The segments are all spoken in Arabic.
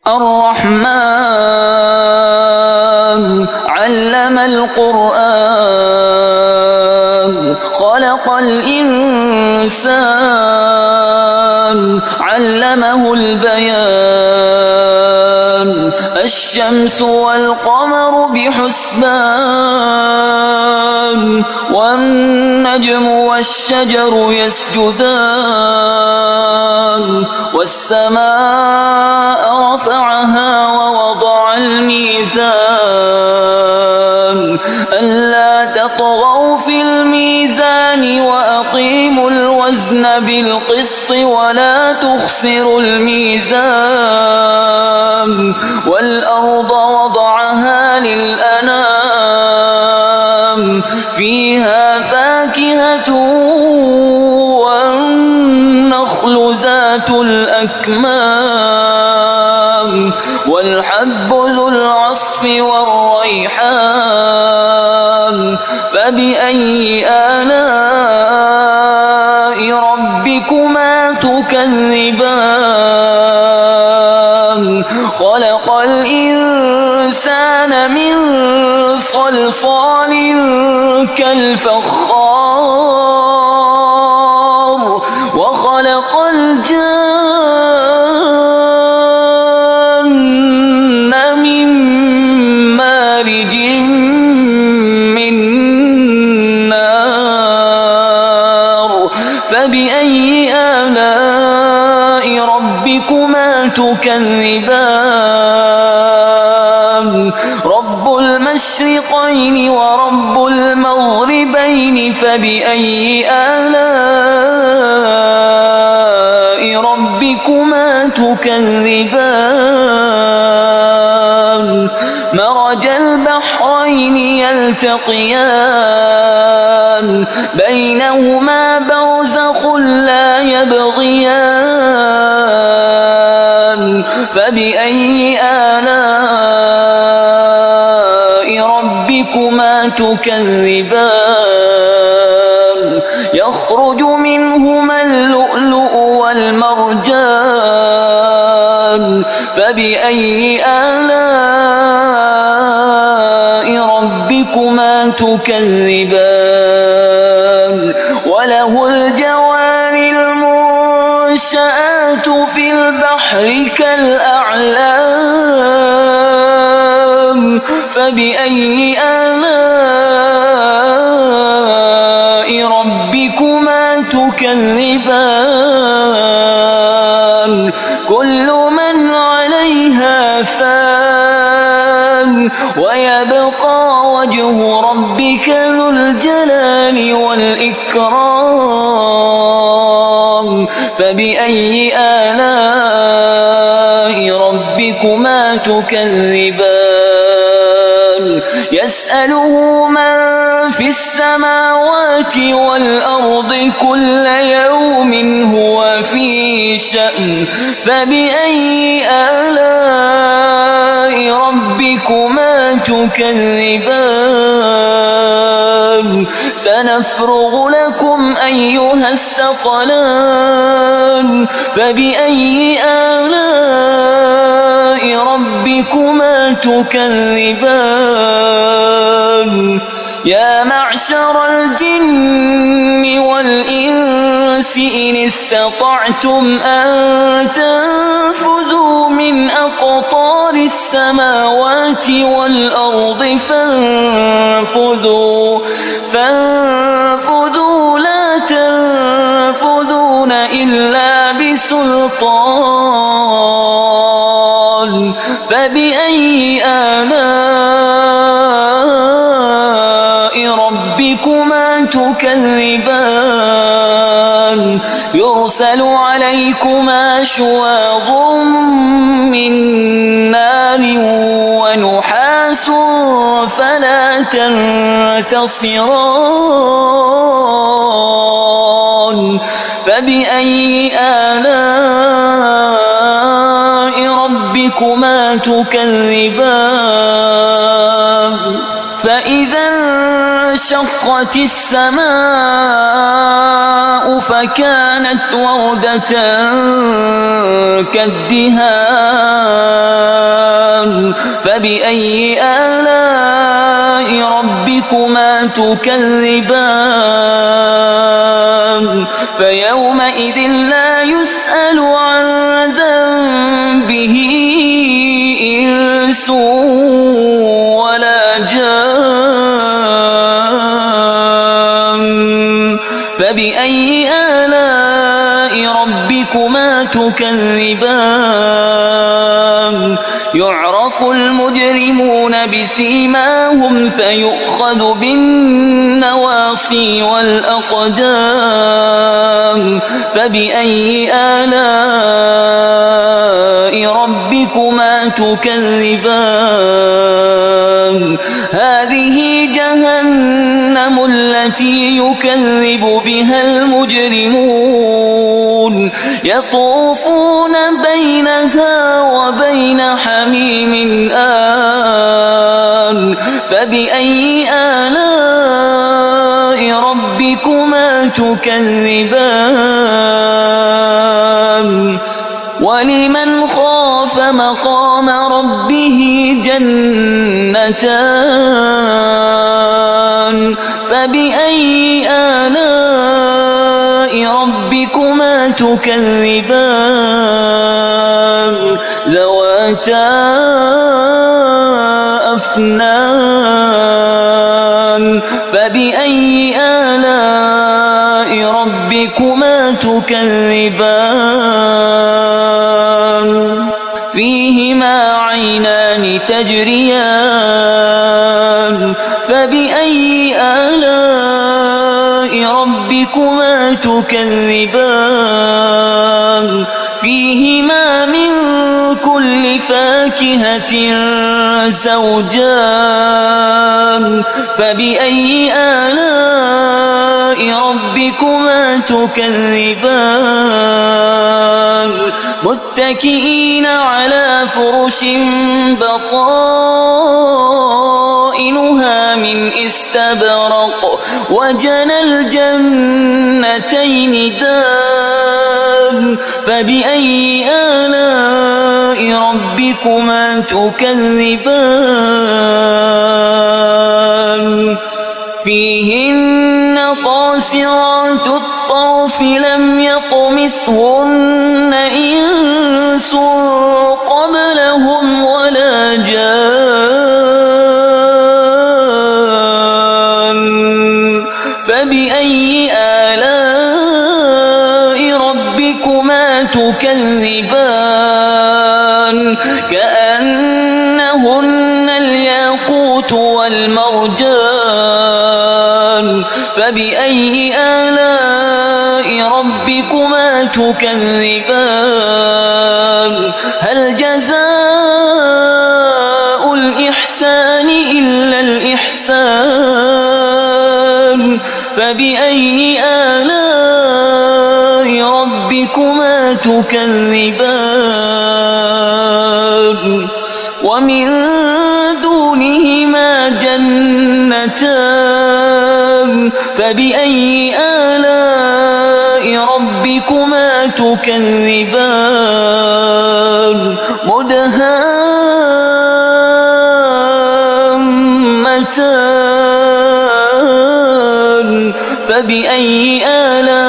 الرحمن علم القرآن خلق الإنسان علمه البيان الشمس والقمر بحسبان والنجم والشجر يسجدان والسماء رفعها ووضع الميزان ألا تطغوا في الميزان وأقيموا الوزن بالقسط ولا تخسروا الميزان والأرض وضعها للأنام فيها فاكهة والنخل ذات الأكمام والحب ذو العصف والريحان فبأي آلاء ربكما تكذبان خلق الإنسان من صلصال كالفخار وخلق الجن من مارج من نار فبأي آلاء ربكما تكذبان رب المشرقين ورب المغربين فبأي آلاء ربكما تكذبان مرج البحرين يلتقيان بينهما برزخ لا يبغيان فبأي آلاء ربكما تكذبان يخرج منهما اللؤلؤ والمرجان فبأي آلاء ربكما تكذبان وله الجوار المنشآت في البحر كالأعلام فبأي آلاء ربكما تكذبان كل من عليها فان ويبقى وجه ربك ذو الجلال والإكرام فبأي آلاء ربكما تكذبان يسأله من في السماوات والأرض كل يوم هو في شأن فبأي آلاء ربكما تكذبان سنفرغ لكم أيها الثقلان فبأي آلاء ربكما تكذبان يا معشر الجن والإنس إن استطعتم أن تنفذوا من أقطار السماوات والأرض فانفذوا لا تنفذون إلا بسلطان فبأي آلاء ربكما تكذبان يرسل عليكما شواظ من نار ونحاس فلا تنتصران فبأي آلاء ربكما تكذبان فإذا انشقت السماء فكانت وردة كالدهان فبأي آلاء ربكما تكذبان فيومئذ لا يسأل عن ذنبه إنس ولا جان فبأي آلاء ربكما تكذبان يعرف المجرمون بسيماهم فيؤخذ بالنواصي والأقدام فبأي آلاء ربكما تكذبان هذه جهنم التي يكذب بها المجرمون يطوفون بينها وبين حميم آن فبأي آلاء ربكما تكذبان ولمن خاف مقام ربه جنتان فبأي آلاء ربكما تكذبان ذواتا أفنان فبأي آلاء ربكما تكذبان فيهما عينان تجريان فبأي آلاء ربكما تكذبان فيهما من كل فاكهة زوجان فبأي آلاء ربكما تكذبان متكئين على فرش بطائنها من استبرق وجنى الجنتين دان فبأي آلاء ربكما تكذبان فيهن قاصرات الطرف لم يطمثهن إنس قبلهم ولا جان فبأي آلاء ربكما تكذبان كأنهن الياقوت والمرجان فبأي آلاء ربكما تكذبان هل جزاء الإحسان إلا الإحسان فبأي آلاء ربكما تكذبان ومن دونهما جنتان فبأي آلاء ربكما تكذبان مدهامتان فبأي آلاء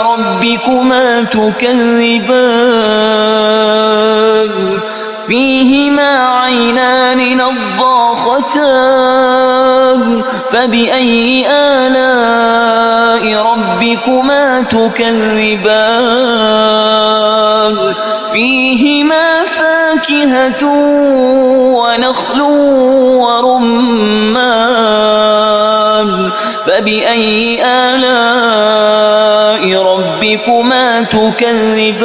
ربكما تكذبان فيهما عينان نضاختان فبأي آلاء ربكما تكذبان فيهما فاكهة ونخل ورمان فبأي آلاء ربكما تكذبان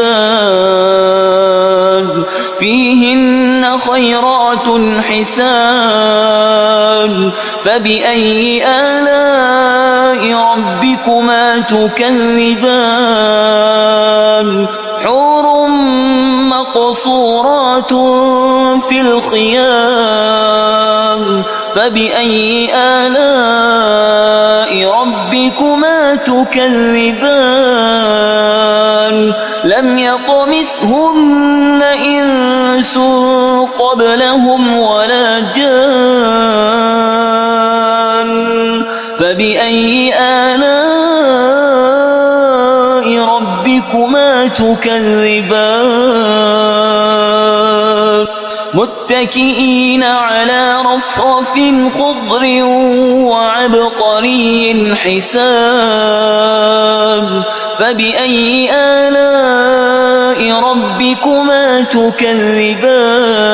فيهن خيرات حسان فبأي آلاء ربكما تكذبان حور مقصورات في الخيام فبأي آلاء ربكما تكذبان لم يطمثهن إنس قبلهم ولا جان فبأي آلاء ربكما تكذبان متكئين على رفرف خضر وعبقري حسان فبأي آلاء ربكما تكذبان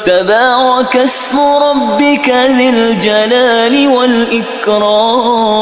تبارك اسم ربك ذي الجلال والإكرام